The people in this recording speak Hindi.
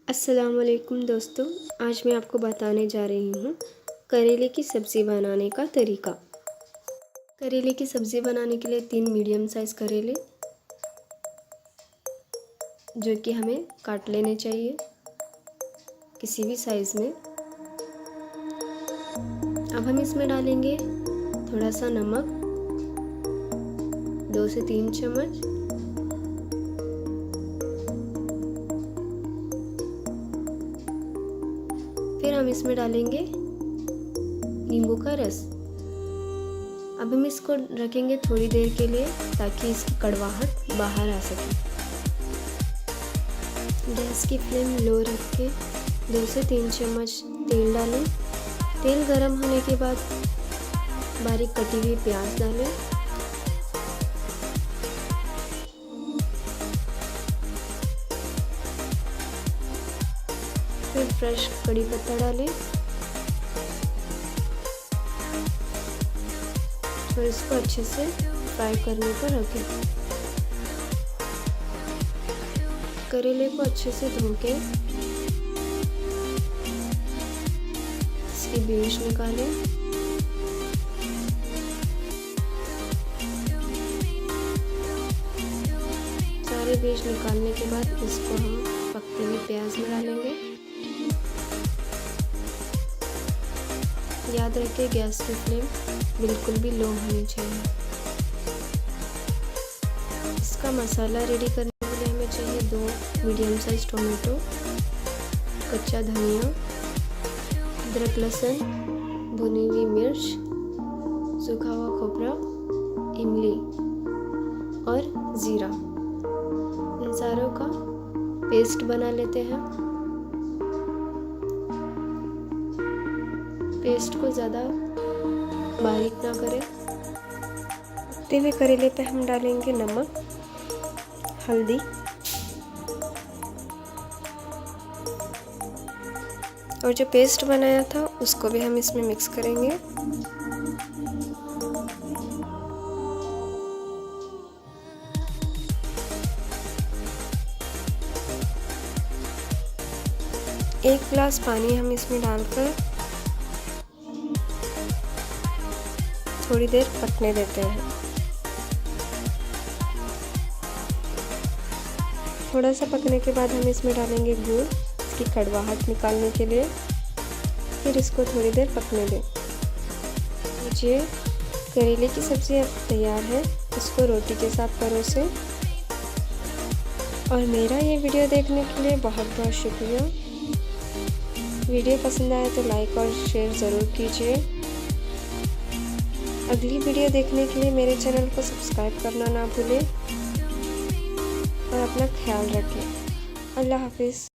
अस्सलामुअलैकुम दोस्तों, आज मैं आपको बताने जा रही हूँ करेले की सब्ज़ी बनाने का तरीका। करेले की सब्ज़ी बनाने के लिए 3 मीडियम साइज़ करेले जो कि हमें काट लेने चाहिए किसी भी साइज़ में। अब हम इसमें डालेंगे थोड़ा सा नमक, 2 से 3 चम्मच, फिर हम इसमें डालेंगे नींबू का रस। अब हम इसको रखेंगे थोड़ी देर के लिए ताकि इसकी कड़वाहट बाहर आ सके। गैस की फ्लेम लो रख के 2 से 3 चम्मच तेल डालें। तेल गरम होने के बाद बारीक कटी हुई प्याज डालें। फिर फ्रेश कड़ी पत्ता डालें और इसको अच्छे से फ्राई करने पर रखें। करेले को अच्छे से धो के इसके बीज निकालें। सारे बीज निकालने के बाद इसको हम पकते हुए प्याज में डालेंगे। याद रखिए गैस की फ्लेम बिल्कुल भी लो होनी चाहिए। इसका मसाला रेडी करने के लिए हमें चाहिए 2 मीडियम साइज टोमेटो, कच्चा धनिया, अदरक लहसुन, भुनी हुई मिर्च, सूखा हुआ खोपरा, इमली और ज़ीरा। इन सारों का पेस्ट बना लेते हैं। पेस्ट को ज़्यादा बारीक ना करें। पकते हुए करेले पे हम डालेंगे नमक, हल्दी और जो पेस्ट बनाया था उसको भी हम इसमें मिक्स करेंगे। एक गिलास पानी हम इसमें डालकर थोड़ी देर पकने देते हैं। थोड़ा सा पकने के बाद हम इसमें डालेंगे गुड़, इसकी कड़वाहट निकालने के लिए। फिर इसको थोड़ी देर पकने दें। लीजिए करेले की सब्ज़ी अब तैयार है। इसको रोटी के साथ परोसें। और मेरा ये वीडियो देखने के लिए बहुत बहुत शुक्रिया। वीडियो पसंद आए तो लाइक और शेयर ज़रूर कीजिए। अगली वीडियो देखने के लिए मेरे चैनल को सब्सक्राइब करना ना भूलें और अपना ख्याल रखें। अल्लाह हाफिज़।